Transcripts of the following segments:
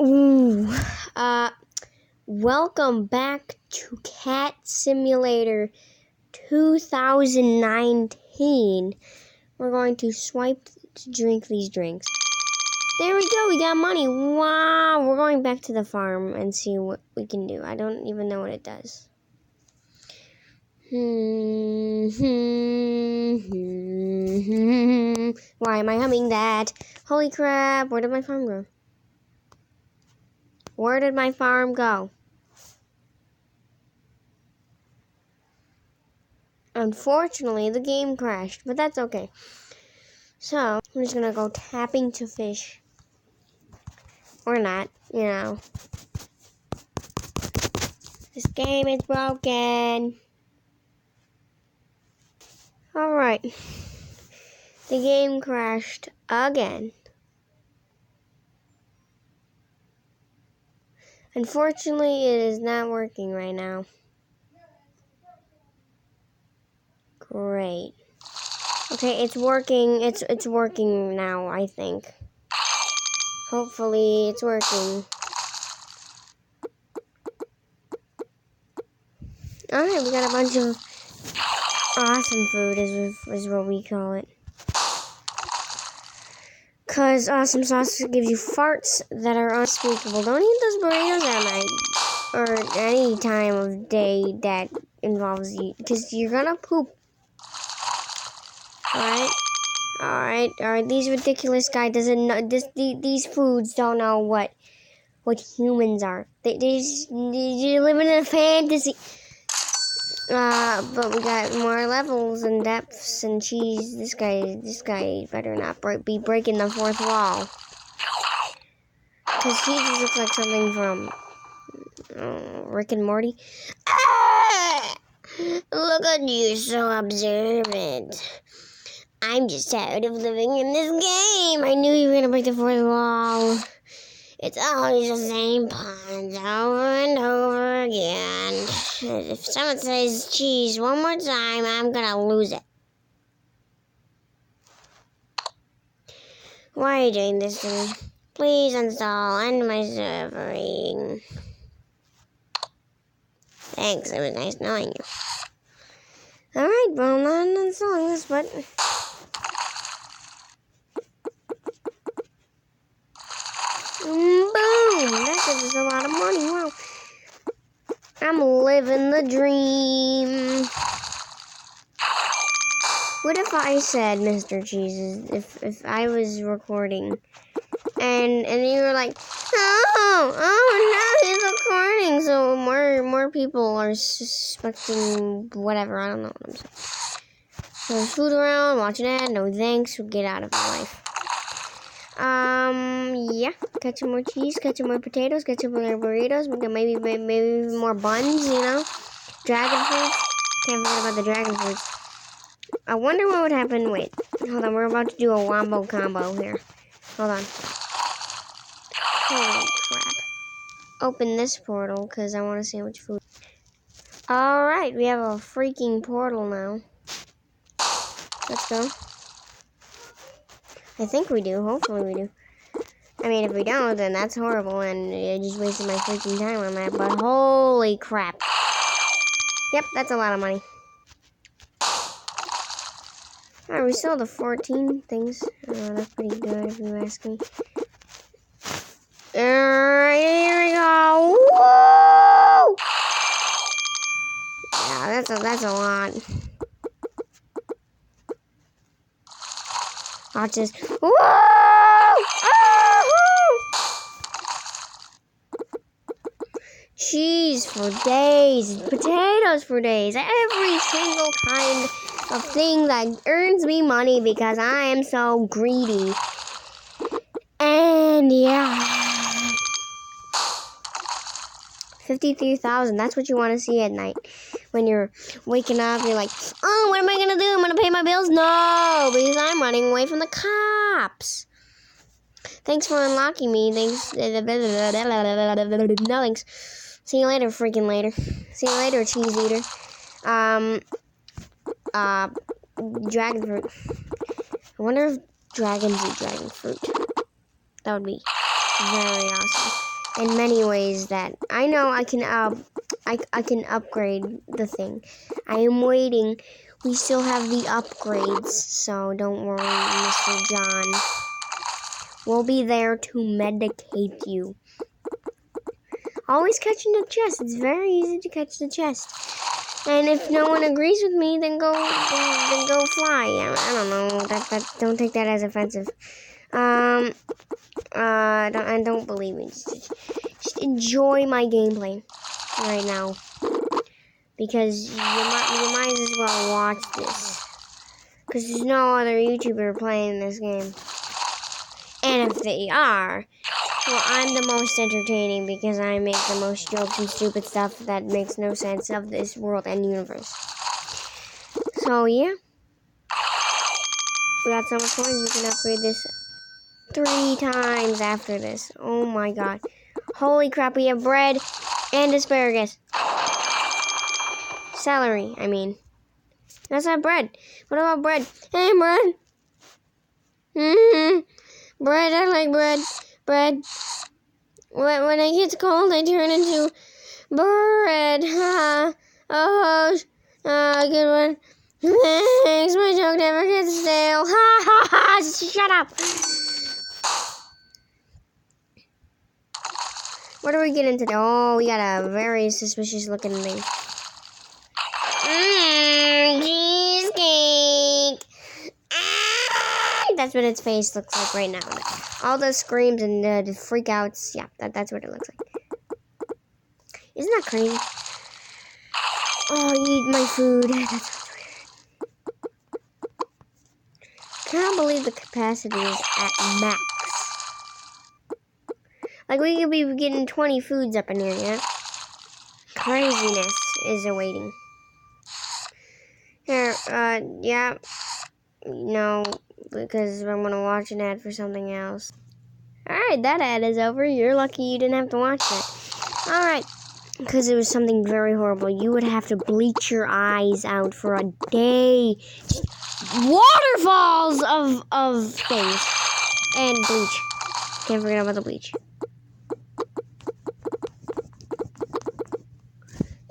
Ooh, welcome back to Cat Simulator 2019. We're going to swipe to drink these drinks. There we go, we got money. Wow, we're going back to the farm and see what we can do. I don't even know what it does. Why am I humming that? Holy crap, where did my farm go? Where did my farm go? Unfortunately, the game crashed, but that's okay. So, I'm just gonna go tapping to fish. Or not, you know. This game is broken. Alright. The game crashed again. Unfortunately, it is not working right now. Great. Okay, it's working. It's working now, I think. Hopefully, it's working. Alright, we got a bunch of awesome food, is what we call it. Because awesome sauce gives you farts that are unspeakable. Don't eat those burritos at night. Or any time of day that involves you. Because you're gonna poop. Alright. These ridiculous guys doesn't know. These foods don't know what humans are. You're living in a fantasy. But we got more levels and depths and cheese. This guy better not be breaking the fourth wall. Because he just looks like something from Rick and Morty. Ah! Look at you, so observant. I'm just tired of living in this game. I knew you were going to break the fourth wall. It's always the same puns over and over again. If someone says cheese one more time, I'm gonna lose it. Why are you doing this to me? Please install, end my suffering. Thanks, it was nice knowing you. Alright, well, I'm not uninstalling this, but... Boom! That gives us a lot of money, wow. I'm living the dream. What if I said, Mr. Cheeses, if I was recording, and you were like, oh no, he's recording, so more people are suspecting whatever, I don't know what I'm saying. So there's food around, watch an ad, no thanks, we'll get out of my life. Yeah, catch some more cheese, catch some more potatoes, catch some more burritos, maybe more buns, you know? Dragon fruits, can't forget about the dragon fruits. I wonder what would happen, wait, hold on, we're about to do a wombo combo here. Hold on. Holy crap. Open this portal, because I want to see how much food. Alright, we have a freaking portal now. Let's go. I think we do. Hopefully we do. I mean, if we don't, then that's horrible, and I just wasted my freaking time on that, but holy crap. Yep, that's a lot of money. Alright, we still have the 14 things. That's pretty good, if you ask me. Alright, here we go. Woo! Yeah, that's a lot. Watch this. Woo! Cheese for days, potatoes for days, every single kind of thing that earns me money because I am so greedy. And yeah, 53,000, that's what you want to see at night. When you're waking up, you're like, oh, what am I going to do? I'm going to pay my bills? No, because I'm running away from the cops. Thanks for unlocking me. Thanks. No, thanks. See you later, freaking later. See you later, cheese eater. Dragon fruit. I wonder if dragons eat dragon fruit. That would be very awesome. In many ways that I know I can I can upgrade the thing. I am waiting. We still have the upgrades, so don't worry, Mr. John. We'll be there to medicate you. Always catching the chest. It's very easy to catch the chest. And if no one agrees with me, then go fly. I don't know. Don't take that as offensive. Don't believe me. Just enjoy my gameplay right now, because you might as well watch this, because there's no other YouTuber playing this game. And if they are, well, I'm the most entertaining because I make the most jokes and stupid stuff that makes no sense of this world and universe. So yeah, we got so much coins. We can upgrade this 3 times after this. Oh my god. Holy crap, we have bread and asparagus. Celery, I mean. That's not bread. What about bread? Hey, bread. Bread, I like bread. Bread. When it gets cold, I turn into bread. Oh, good one. Thanks, my joke never gets stale. Shut up. What are we getting today? Oh, we got a very suspicious looking thing. Cheesecake! That's what its face looks like right now. All the screams and the freakouts. Yeah, that's what it looks like. Isn't that crazy? Oh, eat my food. That's weird. Can't believe the capacity is at max. Like, we could be getting 20 foods up in here, yeah? Craziness is awaiting. Here, yeah. No, because I'm gonna watch an ad for something else. Alright, that ad is over. You're lucky you didn't have to watch that. Alright, because it was something very horrible. You would have to bleach your eyes out for a day. Just waterfalls of things. And bleach. Can't forget about the bleach.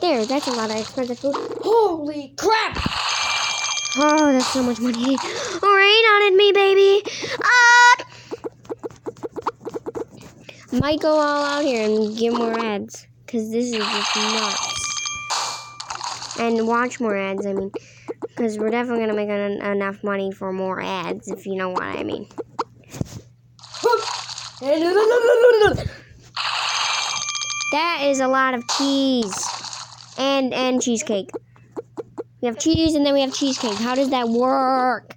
There, that's a lot of expensive food. Holy crap! Oh, that's so much money. Rain on it, me, baby. Might go all out here and get more ads, because this is just nuts. And watch more ads, I mean. Because we're definitely going to make enough money for more ads, if you know what I mean. That is a lot of cheese. And cheesecake. We have cheese and then we have cheesecake. How does that work?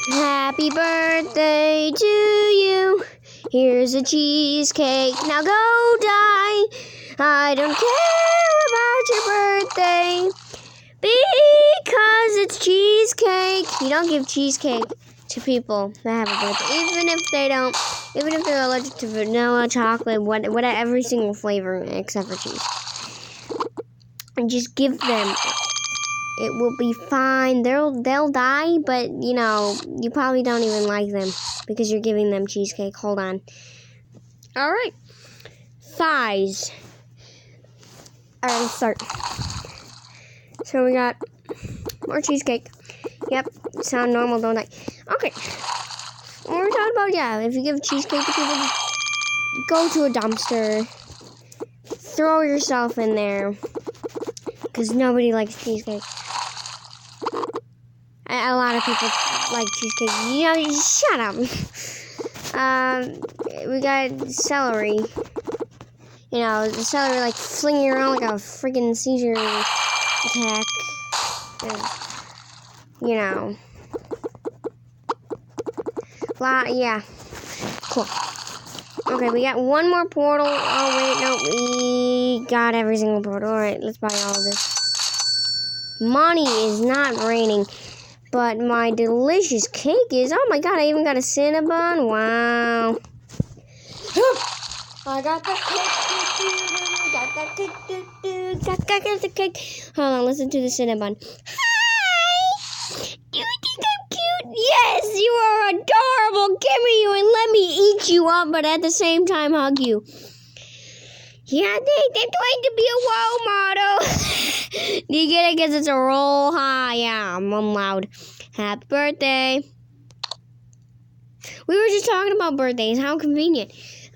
Happy birthday to you. Here's a cheesecake. Now go die. I don't care about your birthday, because it's cheesecake. You don't give cheesecake to people that have a birthday, even if they're allergic to vanilla, chocolate, whatever, every single flavor except for cheese. And just give them. It will be fine. They'll die, but you know, you probably don't even like them because you're giving them cheesecake. Hold on. All right. Thighs. All right, let's start. So we got more cheesecake. Yep, sound normal, don't I? Okay. What we're talking about, yeah, if you give cheesecake to people, just go to a dumpster. Throw yourself in there. Because nobody likes cheesecake. A lot of people like cheesecake. You know, shut up. We got celery. You know, the celery like flinging around like a freaking seizure attack. You know. Yeah. Cool. Okay, we got one more portal. Oh, wait, no. We got every single portal. Alright, let's buy all of this. Money is not raining, but my delicious cake is. Oh my god, I even got a Cinnabon. Wow. I got the cake. Got the cake. Hold on, listen to the Cinnabon. Hi! Do you think I'm cute? Yes, you are adorable. Give me you and let me eat you up, but at the same time hug you. Yeah, they're trying to be a role model. Do you get it? Because it's a roll high. Yeah, I'm loud. Happy birthday. We were just talking about birthdays. How convenient.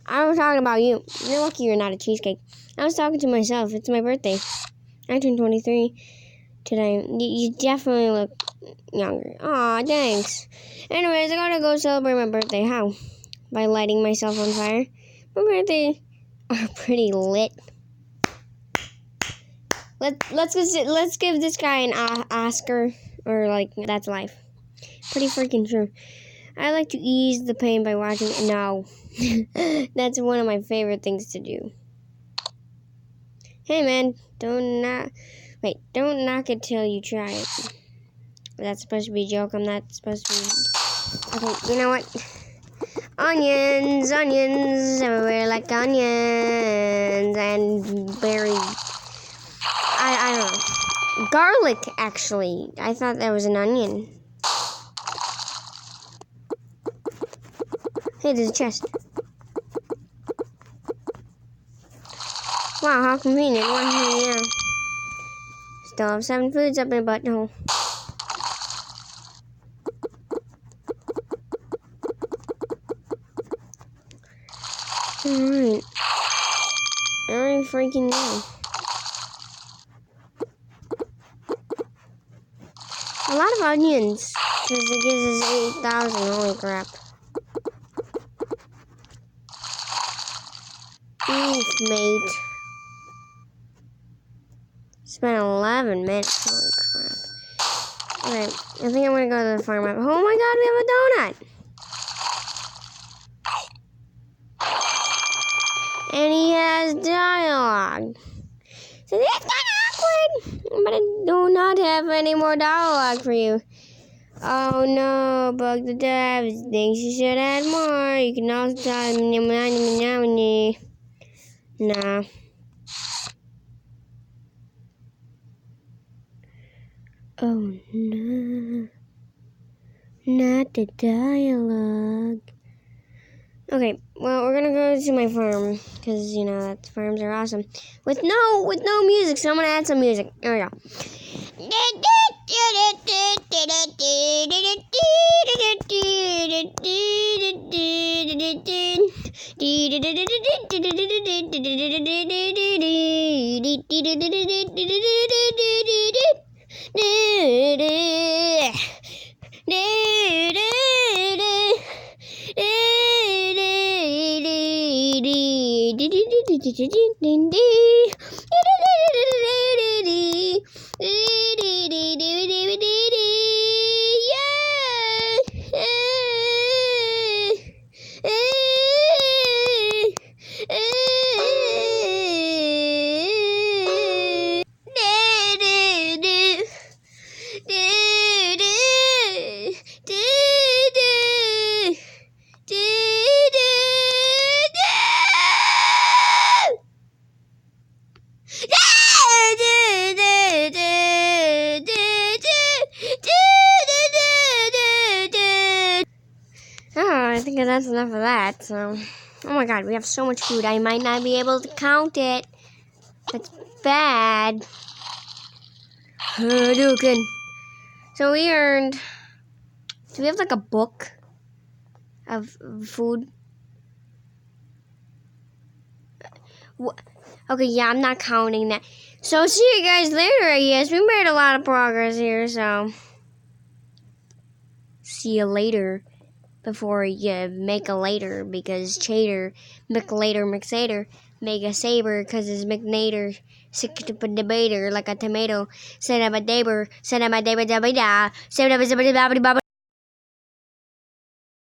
I was talking about you. You're lucky you're not a cheesecake. I was talking to myself. It's my birthday. I turned 23 today. You definitely look younger. Aw, thanks. Anyways, I gotta go celebrate my birthday. How? By lighting myself on fire. My birthday are pretty lit. Let's give this guy an Oscar, or like that's life. Pretty freaking true. I like to ease the pain by watching it. No, that's one of my favorite things to do. Hey man, don't knock it till you try it. That's supposed to be a joke. I'm not supposed to be. Okay, you know what? Onions everywhere like onions and berries. I don't know. Garlic, actually. I thought that was an onion. Hey, there's a chest. Wow, how convenient. Yeah. Still have 7 foods up my butthole. Alright. I freaking know. A lot of onions, because it gives us 8,000. Holy crap. Beef, mate. Spent 11 minutes. Holy crap. Okay, I think I'm gonna go to the farm. Oh my god, we have a donut! And he has dialogue. So that's kind of awkward. But I do not have any more dialogue for you. Oh no, Bug the Dev thinks you should add more. You can also tell him. Nah. Oh no. Not the dialogue. Okay, well, we're gonna go to my farm, because, you know, that farms are awesome. With no music, so I'm gonna add some music. Here we go. I think that's enough of that. So, oh my god, we have so much food. I might not be able to count it. That's bad. Hadouken. So we earned. Do we have like a book of food? Okay, yeah, I'm not counting that. So see you guys later, I guess. We made a lot of progress here, so see you later. Before you make a later, because Chater, McLater, make a saber, because it's McNader, sick to put debater, like a tomato, send up a daber,